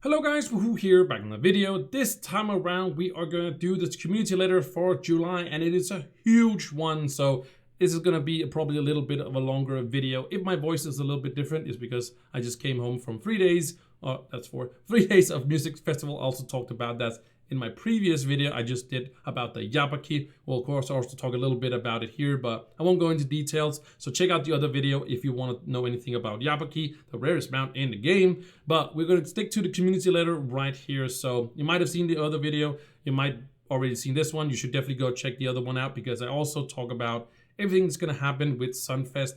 Hello guys, Wahoo here, back in the video. This time around we are going to do this community letter for July, and it is a huge one, so this is going to be probably a little bit of a longer video. If my voice is a little bit different, it's because I just came home from 3 days, that's 3 days of music festival. I also talked about that in my previous video I just did about the Yabaki. Well, of course, I also talk a little bit about it here, but I won't go into details. So check out the other video if you want to know anything about Yabaki, the rarest mount in the game. But we're going to stick to the community letter right here. So you might have seen the other video. You might already seen this one. You should definitely go check the other one out, because I also talk about everything that's going to happen with Sunfest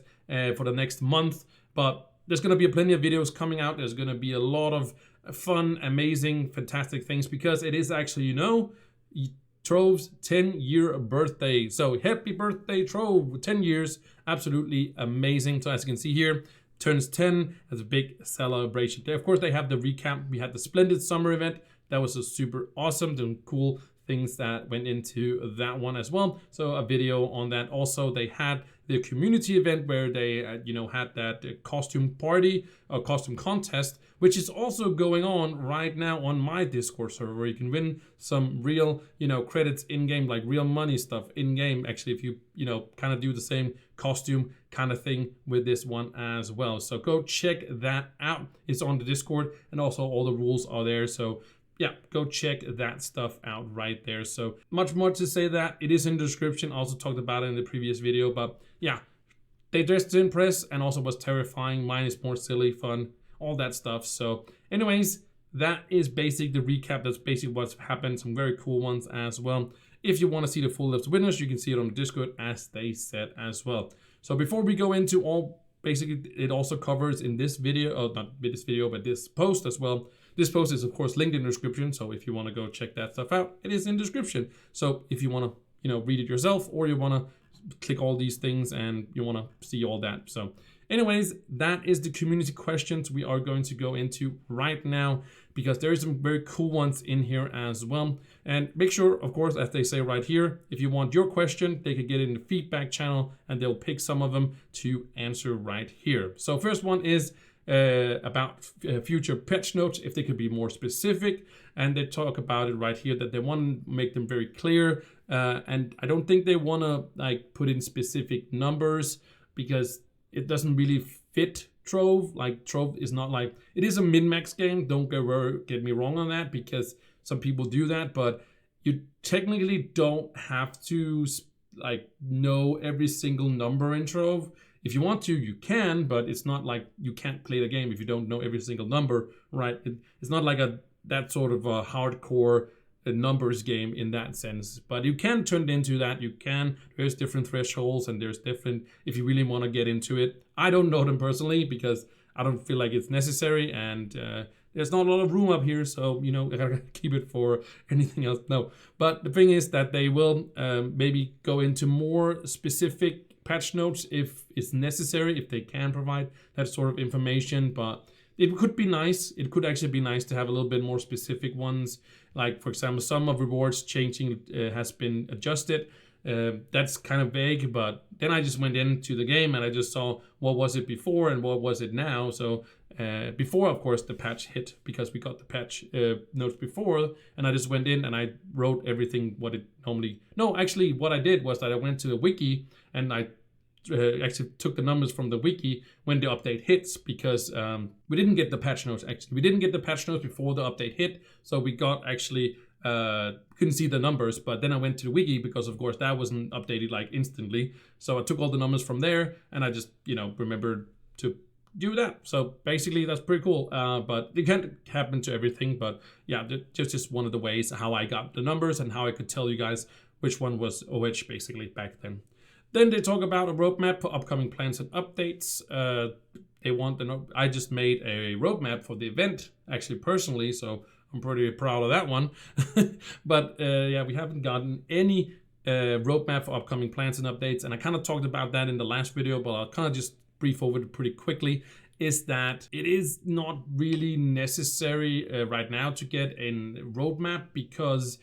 for the next month. But there's going to be plenty of videos coming out. There's going to be a lot of fun, amazing, fantastic things, because it is actually, Trove's 10-year birthday. So happy birthday, Trove, 10 years, absolutely amazing. So as you can see here, turns 10, has a big celebration. Of course, they have the recap. We had the Splendid Summer event. That was a super awesome and cool things that went into that one as well. So a video on that. Also, they had the community event where they had that costume party or costume contest, which is also going on right now on my Discord server, where you can win some real credits in game, like real money stuff in game, actually, if you kind of do the same costume kind of thing with this one as well. So go check that out. It's on the Discord, and also all the rules are there. So yeah, go check that stuff out right there. So much more to say that it is in the description. I also talked about it in the previous video, but yeah, they dressed to impress and also was terrifying. Mine is more silly, fun, all that stuff. So anyways, that is basically the recap. That's basically what's happened. Some very cool ones as well. If you want to see the full list of winners, you can see it on the Discord, as they said as well. So before we go into all, basically it also covers in this video, not this video, but this post as well. This post is of course linked in the description, so if you want to go check that stuff out, it is in the description. So if you want to, read it yourself, or you want to click all these things and you want to see all that. So anyways, that is the community questions we are going to go into right now, because there is some very cool ones in here as well. And make sure, of course, as they say right here, if you want your question, they could get it in the feedback channel and they'll pick some of them to answer right here. So first one is about future patch notes, if they could be more specific, and they talk about it right here that they want to make them very clear, and I don't think they want to put in specific numbers, because it doesn't really fit Trove. Like, Trove is not like, it is a min-max game, don't get me wrong on that, because some people do that, but you technically don't have to know every single number in Trove. If you want to, you can, but it's not like you can't play the game if you don't know every single number, right? It's not like that sort of a hardcore numbers game in that sense, but you can turn it into that. You can, there's different thresholds, and there's different, if you really want to get into it. I don't know them personally, because I don't feel like it's necessary, and there's not a lot of room up here, so I gotta keep it for anything else. No, but the thing is that they will maybe go into more specific patch notes if it's necessary, if they can provide that sort of information. But it could be nice. It could actually be nice to have a little bit more specific ones. Like, for example, some of rewards changing has been adjusted. That's kind of vague, but then I just went into the game and I just saw what was it before and what was it now. So before, of course, the patch hit, because we got the patch notes before, and I just went in and I wrote everything what it normally. No, actually, what I did was that I went to the wiki and I actually took the numbers from the wiki when the update hits, because we didn't get the patch notes. Actually, we didn't get the patch notes before the update hit, so we got actually couldn't see the numbers. But then I went to the wiki, because of course that wasn't updated like instantly. So I took all the numbers from there, and I just remembered to do that. So basically that's pretty cool. But it can't happen to everything. But yeah, just one of the ways how I got the numbers and how I could tell you guys which one was which basically back then. Then they talk about a roadmap for upcoming plans and updates. They want I just made a roadmap for the event, actually personally, so I'm pretty proud of that one. But yeah, we haven't gotten any roadmap for upcoming plans and updates, and I kind of talked about that in the last video, but I'll kind of just brief over it pretty quickly. Is that it is not really necessary right now to get a roadmap, because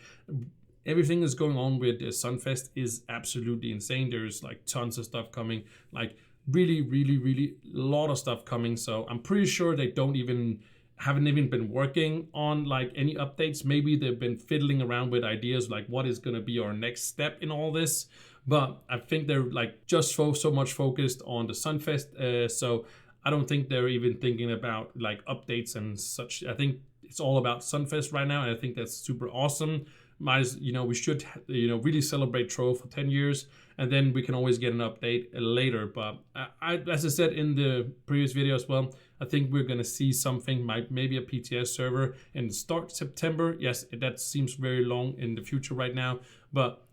everything that's going on with Sunfest is absolutely insane. There's like tons of stuff coming, like really a lot of stuff coming. So I'm pretty sure they don't even haven't even been working on like any updates. Maybe they've been fiddling around with ideas like what is going to be our next step in all this. But I think they're like just so much focused on the Sunfest. So I don't think they're even thinking about like updates and such. I think it's all about Sunfest right now, and I think that's super awesome. We should really celebrate Trove for 10 years, and then we can always get an update later. But as I said in the previous video as well, I think we're gonna see something, maybe a PTS server in the start September. Yes, that seems very long in the future right now, but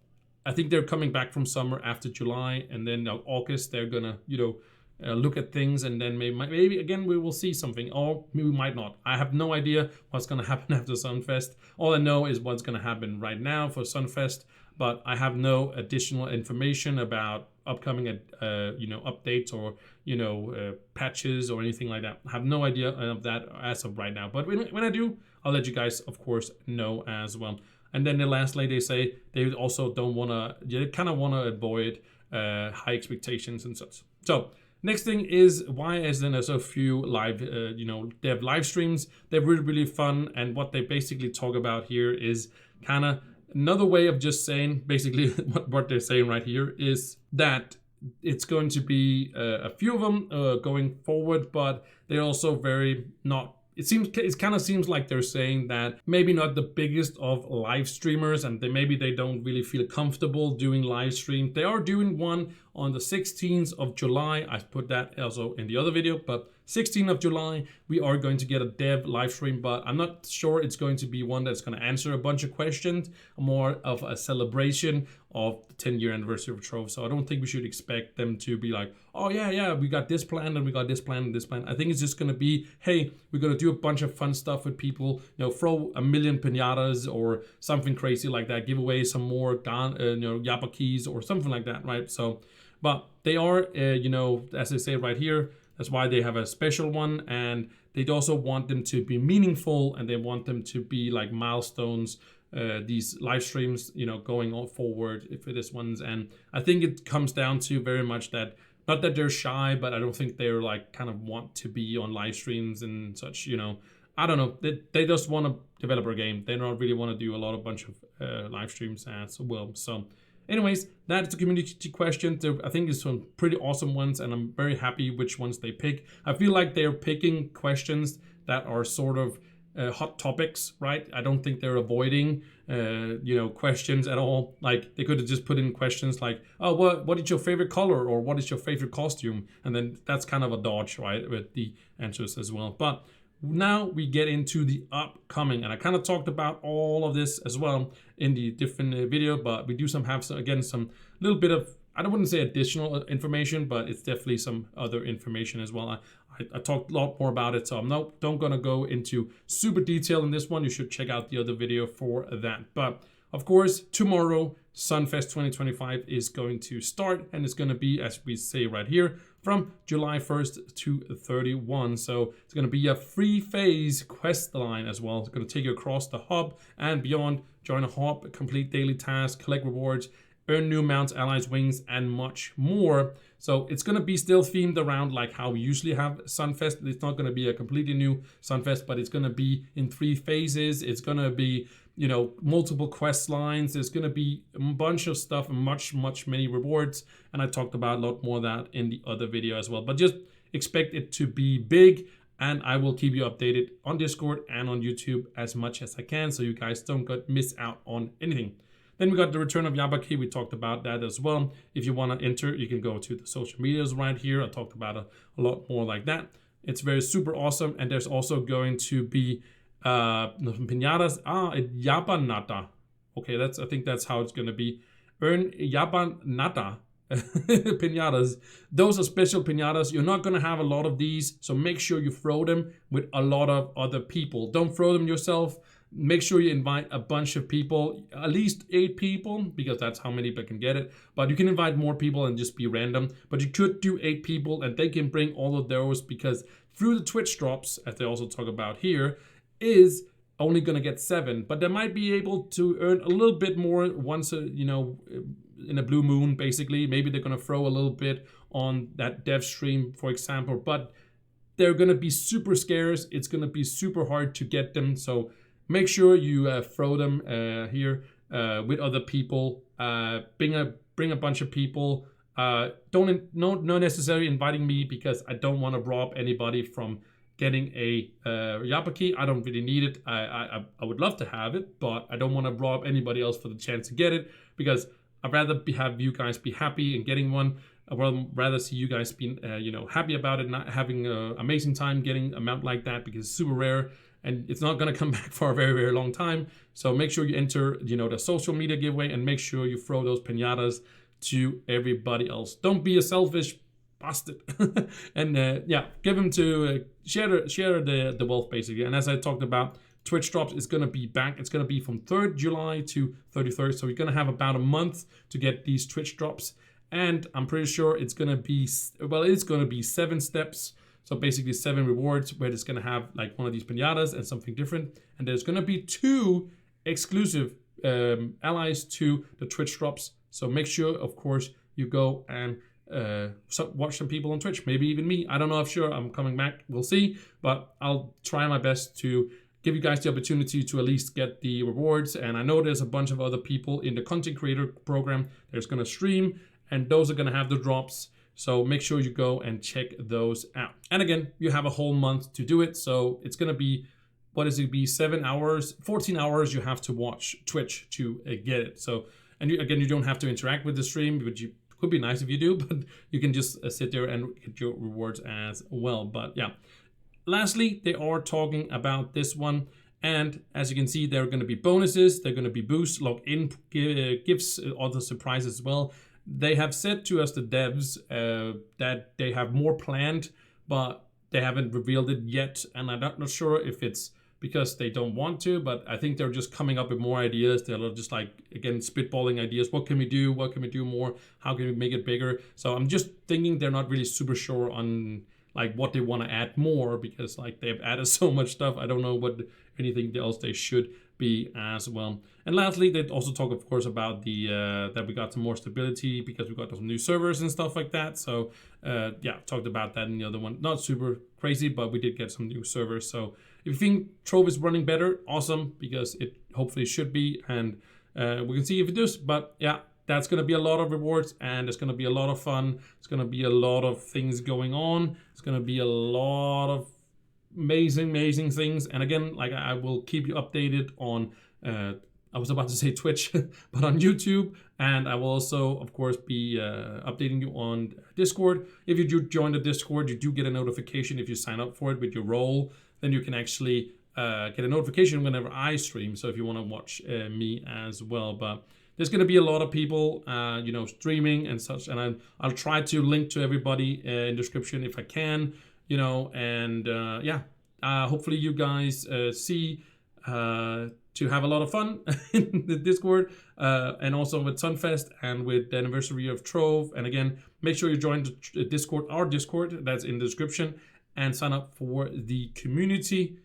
I think they're coming back from summer after July, and then August they're gonna look at things, and then maybe again we will see something, or maybe we might not. I have no idea what's gonna happen after Sunfest. All I know is what's gonna happen right now for Sunfest, but I have no additional information about upcoming updates or patches or anything like that. I have no idea of that as of right now, but when I do, I'll let you guys of course know as well. And then lastly, they say they also don't want to, they kind of want to avoid high expectations and such. So next thing is, why isn't there so few live, dev live streams? They're really fun, and what they basically talk about here is kind of another way of just saying, basically what they're saying right here is that it's going to be a few of them going forward, but they're also very not. It kind of seems like they're saying that maybe not the biggest of live streamers, and maybe they don't really feel comfortable doing live streams. They are doing one on the 16th of July. I put that also in the other video, but 16th of July, we are going to get a dev live stream, but I'm not sure it's going to be one that's going to answer a bunch of questions, more of a celebration of the 10-year anniversary of Trove. So I don't think we should expect them to be like, oh yeah, we got this plan and we got this plan and this plan. I think it's just going to be, hey, we're going to do a bunch of fun stuff with people, throw a million pinatas or something crazy like that, give away some more Yappa keys or something like that, right? So, but they are, as they say right here, that's why they have a special one, and they also want them to be meaningful, and they want them to be like milestones, these live streams, going on forward for this ones. And I think it comes down to very much that, not that they're shy, but I don't think they're like kind of want to be on live streams and such, I don't know. They just want to develop a game. They don't really want to do a bunch of live streams as well. So anyways, that is a community question. I think it's some pretty awesome ones, and I'm very happy which ones they pick. I feel like they're picking questions that are sort of hot topics, right? I don't think they're avoiding, questions at all. Like they could have just put in questions like, oh, what is your favorite color, or what is your favorite costume? And then that's kind of a dodge, right, with the answers as well. But now we get into the upcoming, and I kind of talked about all of this as well in the different video, but we do have some little bit of, I wouldn't say additional information, but it's definitely some other information as well. I talked a lot more about it, so I'm not gonna go into super detail in this one. You should check out the other video for that. But of course, tomorrow, Sunfest 2025 is going to start, and it's going to be, as we say right here, from July 1st to 31. So it's going to be a free phase quest line as well. It's going to take you across the hub and beyond. Join a hub, complete daily tasks, collect rewards, earn new mounts, allies, wings, and much more. So it's going to be still themed around like how we usually have Sunfest. It's not going to be a completely new Sunfest, but it's going to be in 3 phases. It's going to be, multiple quest lines. There's going to be a bunch of stuff and many rewards. And I talked about a lot more of that in the other video as well. But just expect it to be big, and I will keep you updated on Discord and on YouTube as much as I can, so you guys don't miss out on anything. Then we got the return of Yappa key. We talked about that as well. If you want to enter, you can go to the social medias right here. I talked about a lot more like that. It's very super awesome. And there's also going to be pinatas. Yappa nata. Okay, I think that's how it's going to be. Earn Yappa nata pinatas. Those are special pinatas. You're not going to have a lot of these, so make sure you throw them with a lot of other people. Don't throw them yourself. Make sure you invite a bunch of people, at least 8 people, because that's how many people can get it. But you can invite more people and just be random. But you could do 8 people, and they can bring all of those, because through the Twitch drops, as they also talk about here, is only going to get 7. But they might be able to earn a little bit more once, in a blue moon, basically. Maybe they're going to throw a little bit on that dev stream, for example. But they're gonna be super scarce. It's gonna be super hard to get them. So make sure you throw them here with other people. Bring a bunch of people. Not necessarily inviting me, because I don't want to rob anybody from getting a Yappa key. I don't really need it. I would love to have it, but I don't want to rob anybody else for the chance to get it, because I'd rather have you guys be happy in getting one. I would rather see you guys be happy about it, not having an amazing time getting a mount like that, because it's super rare and it's not going to come back for a very, very long time. So make sure you enter the social media giveaway, and make sure you throw those piñatas to everybody else. Don't be a selfish bastard. And yeah, give them to share the wealth, basically. And as I talked about, Twitch drops is going to be back. It's going to be from 3rd July to 31st. So you're going to have about a month to get these Twitch drops. And I'm pretty sure it's going to be, well, it's going to be 7 steps. So basically 7 rewards, where it's going to have like one of these piñatas and something different. And there's going to be 2 exclusive allies to the Twitch drops. So make sure, of course, you go and watch some people on Twitch. Maybe even me. I don't know if sure I'm coming back. We'll see. But I'll try my best to give you guys the opportunity to at least get the rewards. And I know there's a bunch of other people in the content creator program that's going to stream, and those are going to have the drops. So make sure you go and check those out. And again, you have a whole month to do it. So it's going to be, what is it, be 7 hours, 14 hours you have to watch Twitch to get it. So, and again, you don't have to interact with the stream, which could be nice if you do, but you can just sit there and get your rewards as well. But yeah, lastly, they are talking about this one. And as you can see, there are going to be bonuses. They're going to be boosts, login gifts, other surprises as well. They have said to us, the devs, that they have more planned, but they haven't revealed it yet. And I'm not sure if it's because they don't want to, but I think they're just coming up with more ideas. They're just like, again, spitballing ideas. What can we do? What can we do more? How can we make it bigger? So I'm just thinking they're not really super sure on like what they want to add more, because like they've added so much stuff. I don't know what anything else they should be as well. And lastly, they also talk, of course, about the that we got some more stability because we got some new servers and stuff like that. So yeah, talked about that in the other one. Not super crazy, but we did get some new servers. So if you think Trove is running better, awesome, because it hopefully should be, and we can see if it does. But yeah, that's going to be a lot of rewards, and it's going to be a lot of fun. It's going to be a lot of things going on. It's going to be a lot of amazing things. And again, like, I will keep you updated on I was about to say Twitch, but on YouTube. And I will also, of course, be updating you on Discord. If you do join the Discord, you do get a notification if you sign up for it with your role. Then you can actually get a notification whenever I stream. So if you want to watch me as well. But there's going to be a lot of people, streaming and such. And I'll try to link to everybody in the description if I can, and yeah, hopefully you guys see to have a lot of fun in the Discord, and also with Sunfest and with the anniversary of Trove. And again, make sure you join the Discord, our Discord, that's in the description, and sign up for the community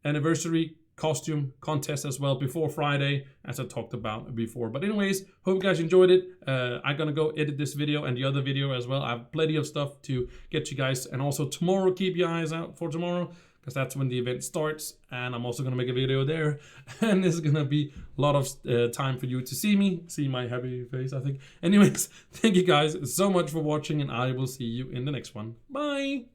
anniversary costume contest as well before Friday, as I talked about before. But anyways, hope you guys enjoyed it. I'm gonna go edit this video and the other video as well. I have plenty of stuff to get you guys, and also tomorrow, keep your eyes out for tomorrow, because that's when the event starts, and I'm also gonna make a video there, and this is gonna be a lot of time for you to see my happy face, I think. Anyways, thank you guys so much for watching, and I will see you in the next one. Bye.